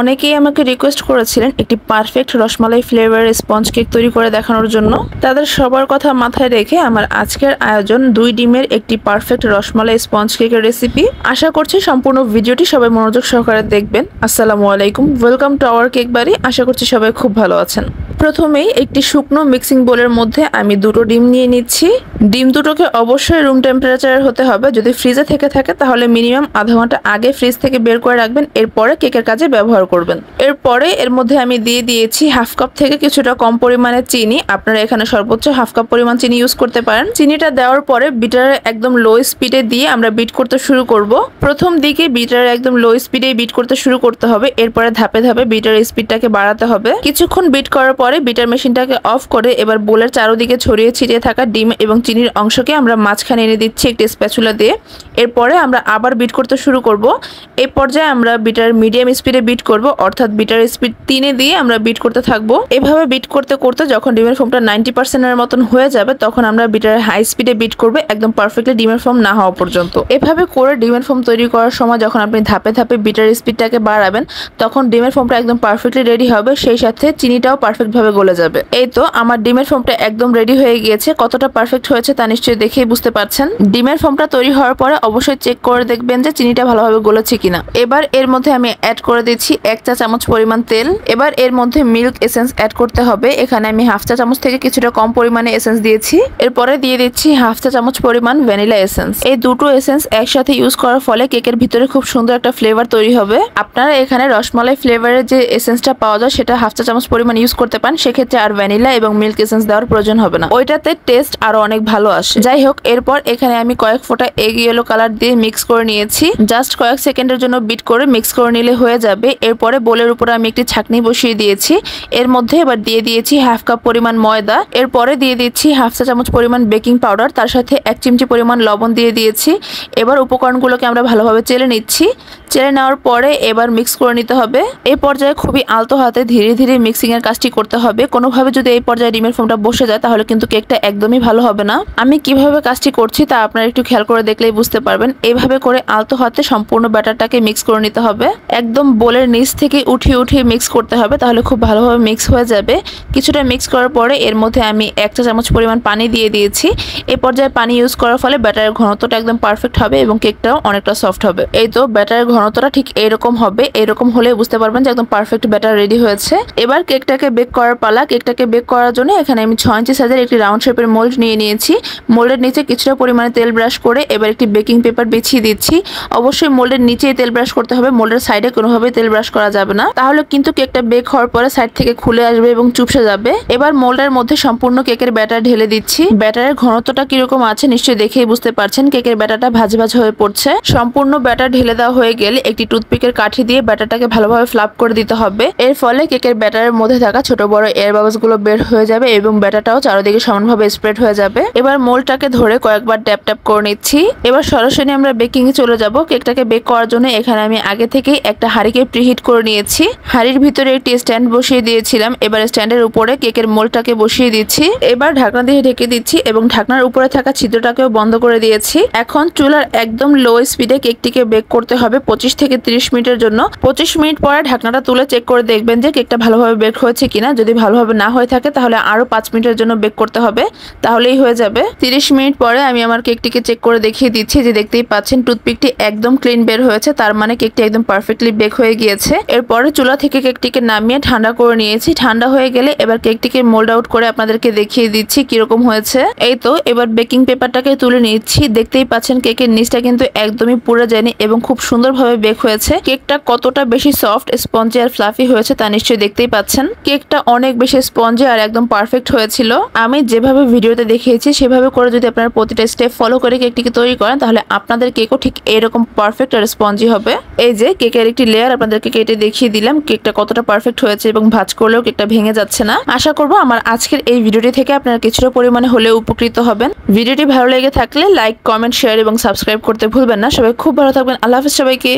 অনেকেই আমাকে রিকোয়েস্ট করেছিলেন একটি পারফেক্ট রসমালাই ফ্লেভারের স্পঞ্জ কেক তৈরি করে দেখানোর জন্য। তাদের সবার কথা মাথায় রেখে আমার আজকের আয়োজন 2 ডিমের একটি পারফেক্ট রসমালাই স্পঞ্জ কেকের রেসিপি। আশা করছি সম্পূর্ণ ভিডিওটি সবাই মনোযোগ সহকারে দেখবেন। আসসালামু আলাইকুম, ওয়েলকাম টু আওয়ার কেক বাড়ি। আশা করছি সবাই খুব ভালো আছেন। প্রথমেই একটি শুকনো মিক্সিং বোলের মধ্যে আমি 2টো ডিম নিয়ে নিচ্ছি। ডিম দুটোকে অবশ্যই রুম টেম্পারেচারের হতে হবে। যদি ফ্রিজে থেকে থাকে তাহলে মিনিমাম আধা ঘন্টা আগে ফ্রিজ থেকে বের করে রাখবেন, এরপরে কেকের কাজে ব্যবহার করবেন। এরপরে এর মধ্যে আমি দিয়ে দিয়েছি হাফ কাপ থেকে কিছুটা কম পরিমাণে চিনি। আপনারা এখানে সর্বোচ্চ হাফ কাপ পরিমাণ চিনি ইউজ করতে পারেন। চিনিটা দেওয়ার পরে বিটারে একদম লো স্পিডে দিয়ে আমরা বিট করতে শুরু করব। প্রথম দিকে বিটারে একদম লো স্পিডে বিট করতে শুরু করতে হবে, এরপরে ধাপে ধাপে বিটার স্পিডটাকে বাড়াতে হবে। কিছুক্ষণ বিট করার পরে বিটার মেশিনটাকে অফ করে এবার বোলের চারদিকে ছড়িয়ে ছিটিয়ে থাকা ডিম এবং চিনির অংশকে আমরা মাঝখানে এনে দিচ্ছি একটি স্প্যাচুলা দিয়ে। এরপরে আমরা আবার বিট করতে শুরু করব। এই পর্যায়ে আমরা বিটার মিডিয়াম স্পিডে বিট করব, অর্থাৎ বিটার স্পিড 3 দিয়ে আমরা বিট করতে থাকবো। এভাবে বিট করতে করতে যখন ডিমের ফোমটা 90% এর মতন হয়ে যাবে তখন আমরা বিটার হাই স্পিডে বিট করব, একদম পারফেক্টলি ডিমের ফোম না হওয়া পর্যন্ত। এভাবে করে ডিমের ফোম তৈরি করার সময় যখন আপনি ধাপে ধাপে বিটার স্পিডটাকে বাড়াবেন তখন ডিমের ফোমটা একদম পারফেক্টলি রেডি হবে, সেই সাথে চিনিটাও পারফেক্ট ভাবে গলে যাবে। এই তো আমার ডিমের ফোমটা একদম রেডি হয়ে গিয়েছে। কতটা পারফেক্ট হয়েছে তা নিশ্চয়ই দেখেই বুঝতে পারছেন। ডিমের ফোমটা তৈরি হওয়ার পরে অবশ্যই চেক করে দেখবেন যে চিনিটা ভালোভাবে গলেছে কিনা। এবার এর মধ্যে আমি অ্যাড করে দিচ্ছি 1 চা চামচ পরিমাণ তেল। এবার এর মধ্যে মিল্ক এসেন্স অ্যাড করতে হবে। এখানে আমি হাফ চা চামচ থেকে কিছুটা কম পরিমাণে এসেন্স দিয়েছি। এরপরে দিয়ে দিচ্ছি হাফ চা চামচ পরিমাণ ভ্যানিলা এসেন্স। এই দুটো এসেন্স একসাথে ইউজ করার ফলে কেকের ভিতরে খুব সুন্দর একটা ফ্লেভার তৈরি হবে। আপনারা এখানে রসমালাই ফ্লেভারের যে এসেন্সটা পাওয়া যায় সেটা হাফ চা চামচ পরিমাণ ইউজ করতে পারেন, সেক্ষেত্রে আর ভ্যানিলা এবং মিল্ক এসেন্স দেওয়ার প্রয়োজন হবে না, ওইটাতে টেস্ট আরো অনেক ভালো আসে। যাই হোক, এরপর এখানে আমি কয়েক ফোঁটা এগ ইয়েলো কালার দিয়ে মিক্স করে নিয়েছি। জাস্ট কয়েক সেকেন্ডের জন্য বিট করে মিক্স করে নিলে হয়ে যাবে। এরপরে বোলের উপরে আমি একটি ছাঁকনি বসিয়ে দিয়েছি। এর মধ্যে এবার দিয়ে দিয়েছি হাফ কাপ পরিমাণ ময়দা। এরপরে দিয়ে দিচ্ছি হাফ চা চামচ পরিমাণ বেকিং পাউডার, তার সাথে 1 চিমটি পরিমাণ লবণ দিয়ে দিয়েছি। এবার উপকরণগুলোকে আমরা ভালোভাবে চেলে নিচ্ছি। চেলে নেওয়ার পরে এবার মিক্স করে নিতে হবে। এই পর্যায়ে খুবই আলতো হাতে ধীরে ধীরে মিক্সিং এর কাজটি করতে হবে। কোনোভাবে যদি এই পর্যায়ে ডিমের ফোমটা বসে যায় তাহলে কিন্তু কেকটা একদমই ভালো হবে না। আমি কিভাবে কাজটি করছি তা আপনারা একটু খেয়াল করে দেখলেই বুঝতে পারবেন। এইভাবে করে আলতো হাতে সম্পূর্ণ ব্যাটারটাকে মিক্স করে নিতে হবে। একদম বোলের নিচ থেকে উঠিয়ে উঠিয়ে মিক্স করতে হবে, তাহলে খুব ভালোভাবে মিক্স হয়ে যাবে। কিছুটা মিক্স করার পরে এর মধ্যে আমি 1 চা চামচ পরিমাণ পানি দিয়ে দিয়েছি। এই পর্যায়ে পানি ইউজ করার ফলে ব্যাটারের ঘনত্বটা একদম পারফেক্ট হবে এবং কেকটাও অনেকটা সফট হবে। এই তো ব্যাটারের ঘনত্বটা ঠিক এরকম হবে। এরকম হলে বুঝতে পারবেন যে একদম পারফেক্ট ব্যাটার রেডি হয়েছে। এবার কেকটাকে বেক করার পালা। কেকটাকে বেক করার জন্য এখানে আমি 6 ইঞ্চি সাইজের একটি রাউন্ড শেপের মোল্ড নিয়ে নিয়েছি। মোল্ডের নিচে কিছুটা পরিমাণে তেল ব্রাশ করে এবার একটি বেকিং পেপার বিছিয়ে দিচ্ছি। অবশ্যই মোল্ডের নিচেই তেল ব্রাশ করতে হবে, মোল্ডের সাইডে কোনোভাবেই তেল ব্রাশ করা যাবে না, তাহলে কিন্তু কেকটা বেক হওয়ার পরে সাইড থেকে খুলে আসবে এবং চুপসে যাবে। এবার মোল্ডের মধ্যে সম্পূর্ণ কেকের ব্যাটার ঢেলে দিচ্ছি। ব্যাটারের ঘনত্বটা কিরকম আছে নিশ্চয়ই দেখেই বুঝতে পারছেন। কেকের ব্যাটারটা ভাজি ভাজি হয়ে পড়ছে। সম্পূর্ণ ব্যাটার ঢেলে দেওয়া হয়ে গেলে একটি টুথপিকের কাঠি দিয়ে ব্যাটারটাকে ভালোভাবে ফ্লাপ করে দিতে হবে। এর ফলে কেকের ব্যাটারের মধ্যে থাকা ছোট বড় এয়ার বাবলস গুলো বের হয়ে যাবে এবং ব্যাটারটাও চারদিকে সমানভাবে স্প্রেড হয়ে যাবে। এবার মোল্ডটাকে ধরে কয়েকবার ট্যাপ ট্যাপ করে নিচ্ছি। এবার সরাসরি আমরা বেকিং এ চলে যাব। কেকটাকে বেক করার জন্য এখানে আমি আগে থেকেই একটা হাঁড়িকে প্রিহিট করে নিয়েছি। হাঁড়ির ভিতরে একটি স্ট্যান্ড বসিয়ে দিয়েছিলাম। এবার স্ট্যান্ডের উপরে কেকের মোল্ডটাকে বসিয়ে দিচ্ছি। এবার ঢাকনা দিয়ে ঢেকে দিচ্ছি এবং ঢাকনার উপরে থাকা ছিদ্রটাকেও বন্ধ করে দিয়েছি। এখন চুলার একদম লো স্পিডে কেকটিকে বেক করতে হবে 25 থেকে 30 মিনিটের জন্য। 25 মিনিট পরে ঢাকনাটা তুলে চেক করে দেখবেন যে কেকটা ভালোভাবে বেক হয়েছে কিনা। যদি ভালোভাবে না হয়ে থাকে তাহলে আরো 5 মিনিটের জন্য বেক করতে হবে, তাহলেই হয়ে যাবে। 30 মিনিট পরে আমি আমার কেকটিকে চেক করে দেখিয়ে দিচ্ছি। যে দেখতেই পাচ্ছেন টুথপিকটি একদম ক্লিন বের হয়েছে, তার মানে কেকটি একদম পারফেক্টলি বেক হয়ে গিয়েছে। এরপরে চুলা থেকে কেকটিকে নামিয়ে ঠান্ডা করে নিয়েছি। ঠান্ডা হয়ে গেলে এবার কেকটিকে মোল্ড আউট করে আপনাদেরকে দেখিয়ে দিচ্ছি কিরকম হয়েছে। এই তো এবার বেকিং পেপারটাকে তুলে নিচ্ছি। দেখতেই পাচ্ছেন কেকের নিচটা কিন্তু একদমই পুড়ে যায়নি এবং খুব সুন্দরভাবে বেক হয়েছে। কেকটা কতটা বেশি সফট, স্পঞ্জি আর ফ্লাফি হয়েছে তা নিশ্চয়ই দেখতেই পাচ্ছেন। কেকটা অনেক বেশি স্পঞ্জি আর একদম পারফেক্ট হয়েছিল। আমি যেভাবে ভিডিওতে দেখিয়েছি সেভাবে করে যদি আপনারা প্রতিটা স্টেপ ফলো করে কেকটিকে তৈরি করেন তাহলে আপনাদের কেকও ঠিক এরকম পারফেক্ট আর স্পঞ্জি হবে। এই যে কেকের একটি লেয়ার আপনাদেরকে কেটে দেখিয়ে দিলাম কেকটা কতটা পারফেক্ট হয়েছে এবং ভাঁজ করলেও কেকটা ভেঙে যাচ্ছে না। আশা করব আমার আজকের এই ভিডিওটি থেকে আপনারা কিছুটা পরিমাণে হলেও উপকৃত হবেন। ভিডিওটি ভালো লেগে থাকলে লাইক, কমেন্ট, শেয়ার এবং সাবস্ক্রাইব করতে ভুলবেন না। সবাই খুব ভালো থাকবেন। আল্লাহ হাফেজ সবাইকে।